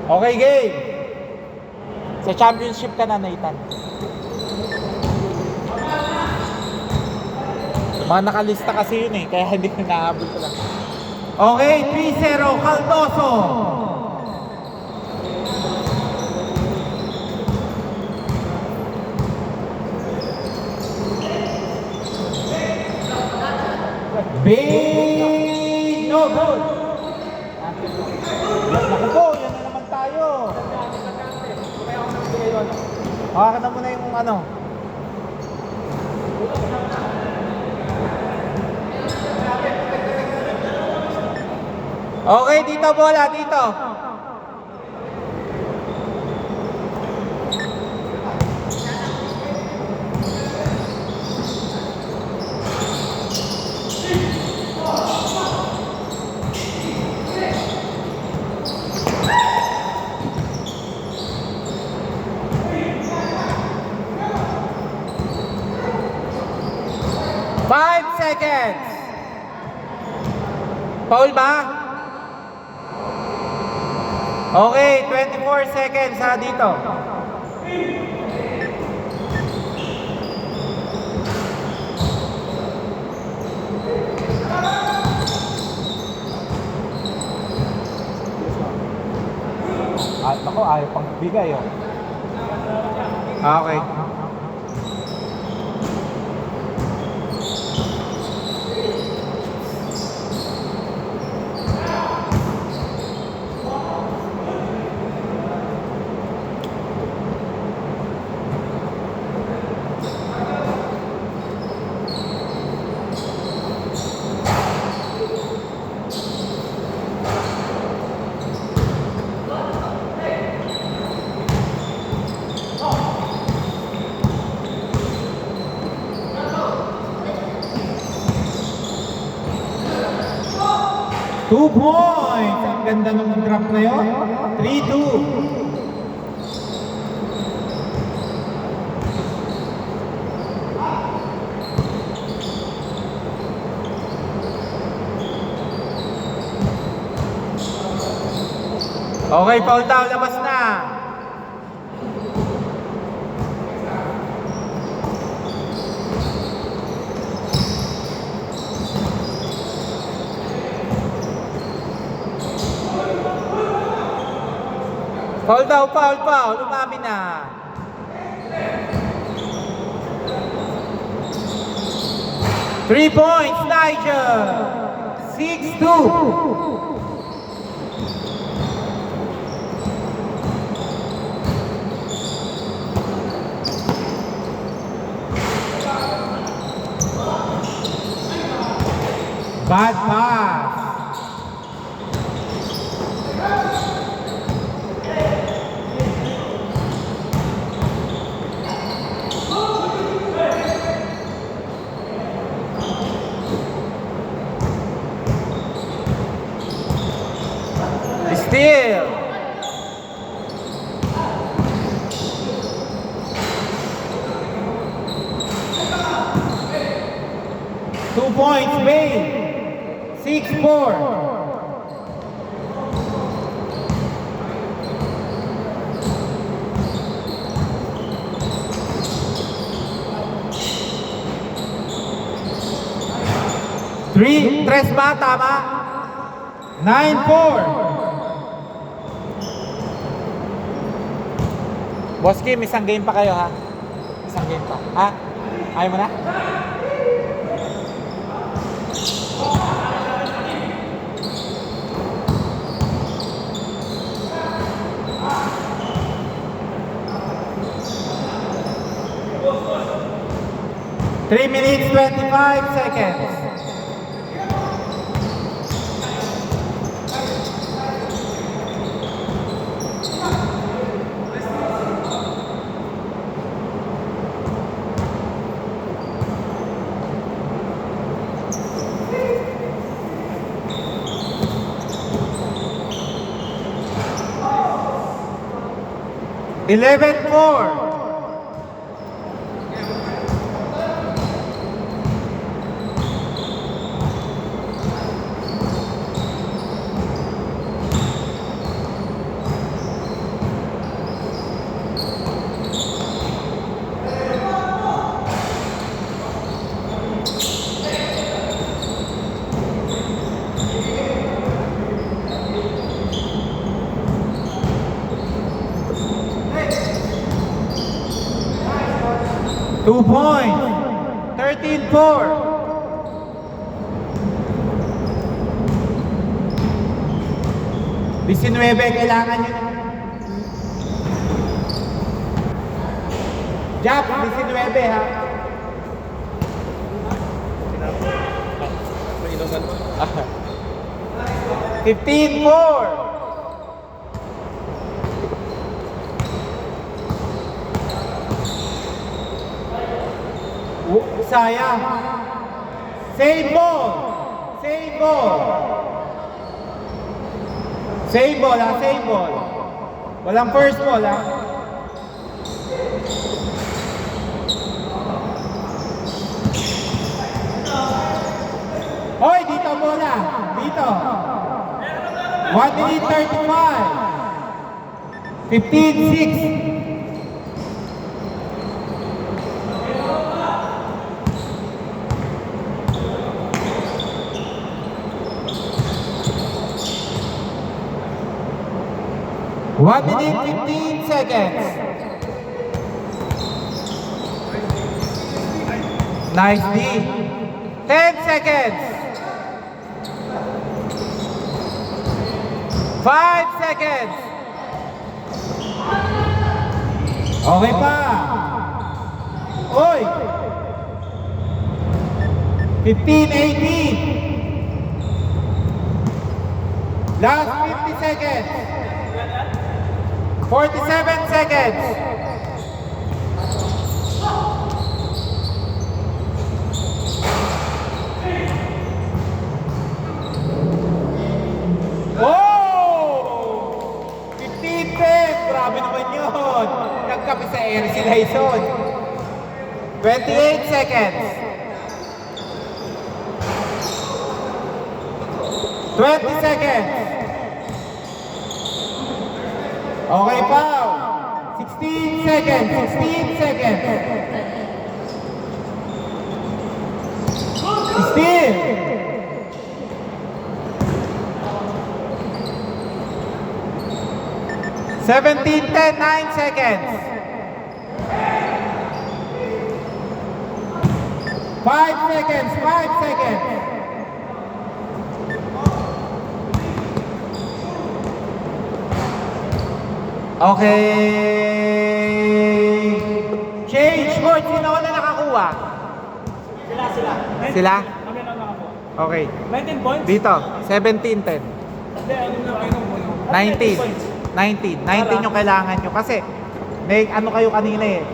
Okay, game. Sa championship ka na, Nathan. Mga nakalista kasi yun eh, kaya hindi ko nahabol ko lang. Okay, 3-0, Caldoso. Big no good. Naku po, yan na naman tayo. Hawakan na muna yung ano. Okay, dito bola, dito. Seconds. Foul ba? Okay, 24 seconds ha dito. Ako, ayaw pang bigay oh. Okay. Two points! Ang ganda ng drop na yun. 3-2. Okay, foul down. Labas na. Foul daw, foul. Lumami na. Three points, Nigel. 6-2. Bad pass. Steal. Two points, Bain. 6-4. Tres ba? Tama? 9-4. Boss Kim, isang game pa kayo ha? Isang game pa. Ha? Ayaw mo na? Three minutes, 25 seconds. Eleven four. 2 points. 13-4. Disinwebe, kailangan nyo. Jap, 19 ha. May inuman mo? 15-4. Sayang. Save ball. Save ball. Save ball ha, save ball. Walang first ball ha. Hoy, dito bola. Dito. 1 minute 35. 15-6. One minute 15 seconds. Nice D. 10 seconds. 5 seconds. Okay pa. Oy. 15-18. Last 50 seconds. 47 seconds. Oh! 15-10. Grabe naman yun. Nagkapi sa air si Lyson. 28 seconds. 20 seconds. Okay, Pao. 16 seconds. 16 seconds. 16. 17, 10, 9 seconds. 5 seconds. 5 seconds. Okay. Change. Coach, sino na nakakuha? Sila? Kami lang nakakuha. Okay. 19 points? Dito, 17-10. Hindi, ano na kayo? 19. 19. 19 yung kailangan nyo. Kasi, may ano kayo kanina eh.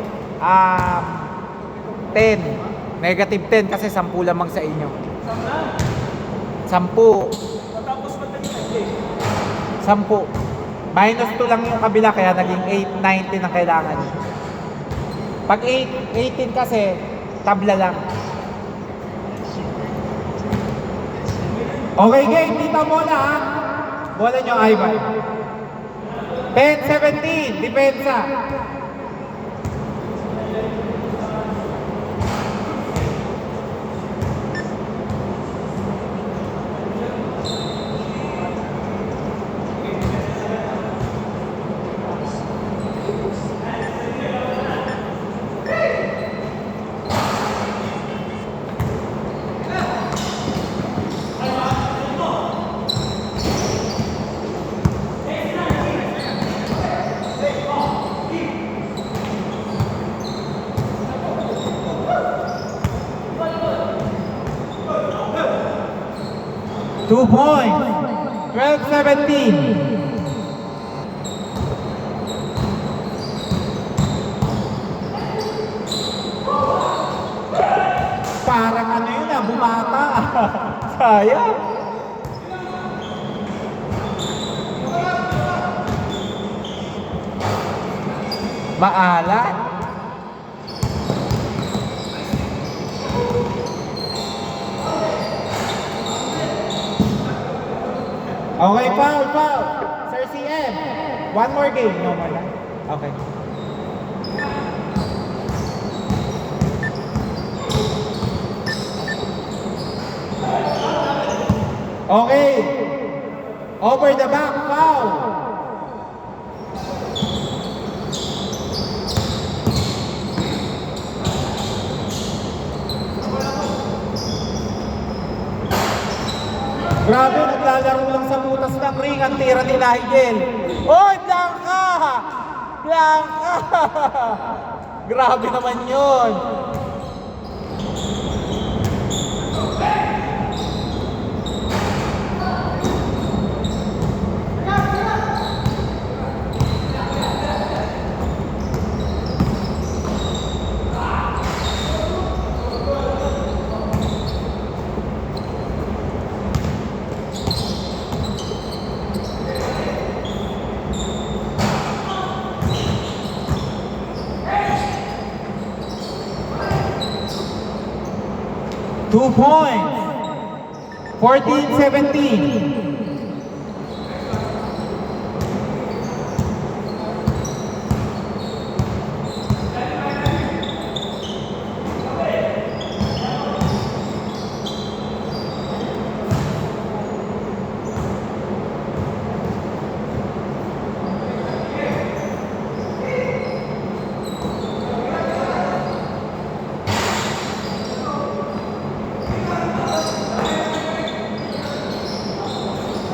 10. Negative 10 kasi 10 lamang sa inyo. 10. Tapos ba't naging 10. Minus 2 lang yung kabila kaya naging 8, 19 ang kailangan nyo. Pag 18 kasi, tabla lang. Okay, game. Dito bola ha. Bola nyo, Ivan. 10-17. Depensa. Two points. 12-17. Parang ano yun ah, bumata. Sayang. Maalat. Okay, foul. Sir CM. One more game. No more na. Okay. Okay. Over the back, foul. Grabe, naglalaro lang sa butas ng ring ang tira ni Nigel. Oh, Blanca! Blanca! Grabe naman yun. Two points. 14-17.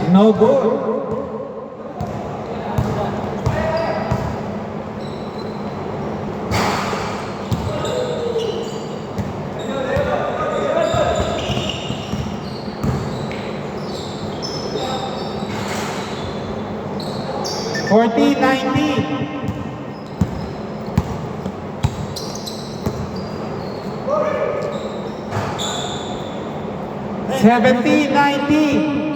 No good. Fourteen, 19. Seventeen, 19.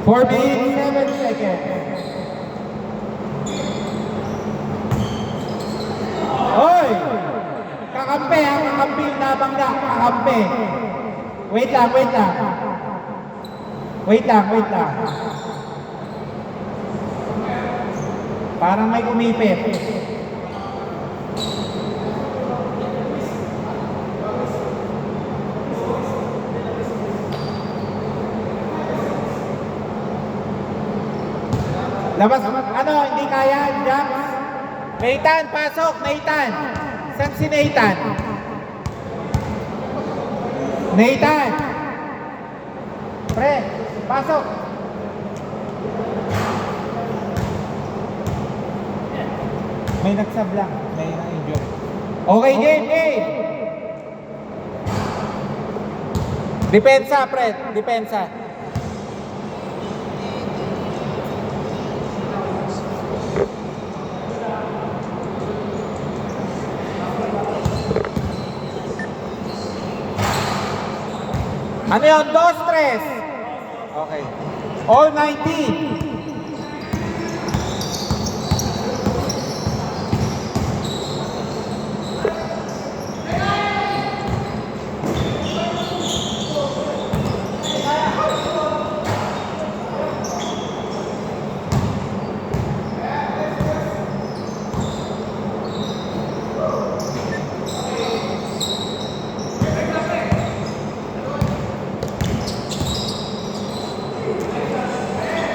Four minutes, 7 seconds. Oy! Kakampi ha, kakampi yung nabangga, kakampi. Wait lang, wait lang. Wait lang, wait lang. Parang may kumipit. Labas, ano, hindi kaya, Jack? Nathan, pasok, Nathan. Saan si Nathan? Nathan! Pre, pasok. May nagsablang, may na-injure. Okay, game, game. Depensa, pre, depensa. Ano yun? 2-3. Okay. All 19.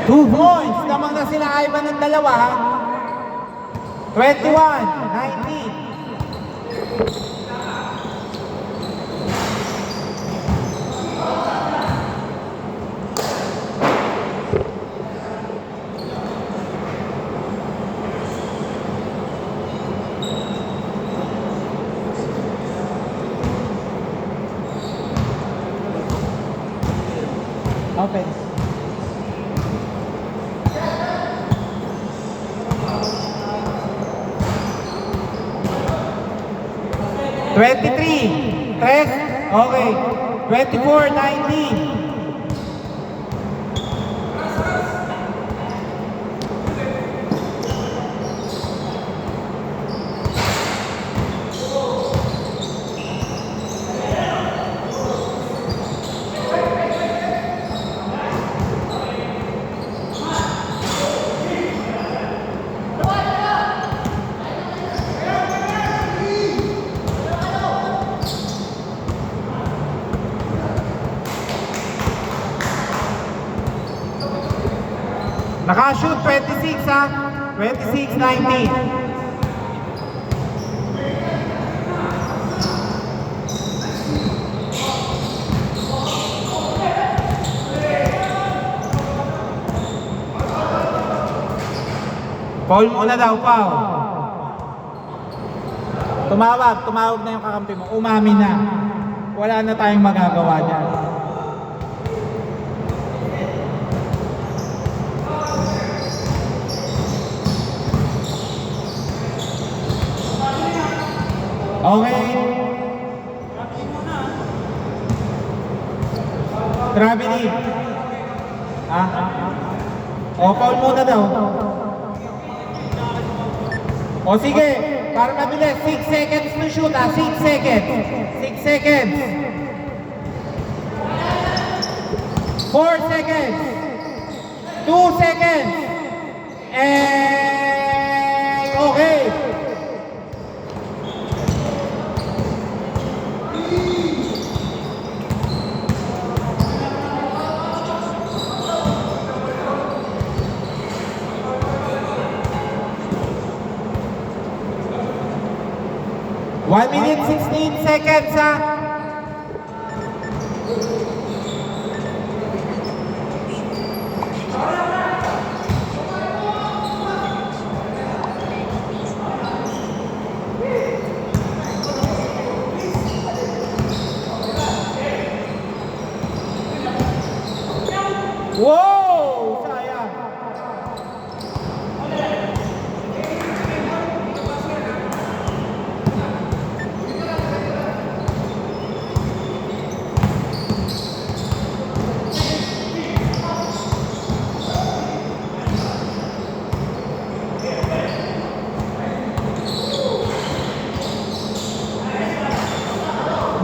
Two points. Lamang na sila Ivan ng dalawa, ha? 21-19. Open. Tres. Okay. 24-19. Nakashoot 26 ha. 26-19. Foul muna daw, foul. Tumawag na yung kakampi mo. Umami na. Wala na tayong magagawa dyan. Okay. Gravity. O, foul muna daw. O sige, para mabilis, 6 seconds to shoot 6 seconds. 6 seconds. 4 seconds. 2 seconds. And okay. One minute 16 seconds ha. Wow! Sayang.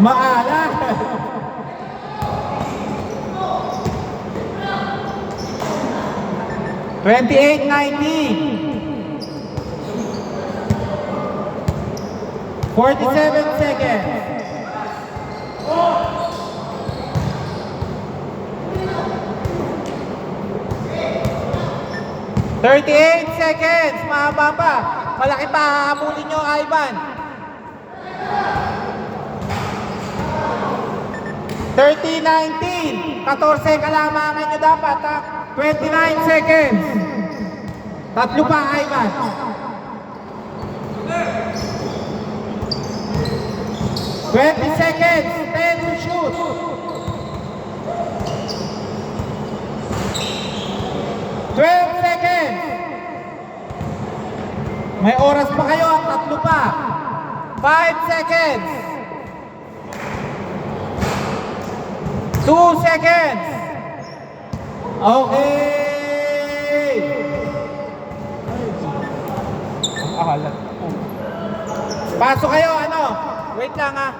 Maala. $28.90. 47 seconds. $38 seconds. Mahaba pa. Malaki pa hahamulin nyo, Ivan. 30-19. 14 kalamangan nyo dapat ha. 29 seconds. Tatlo pa, Ivan. 20 seconds. 10 to shoot. 12 seconds. May oras pa kayo at tatlo pa. 5 seconds. 2 seconds. Okay. Ang ahalat. Pasok kayo, ano? Wait lang ha.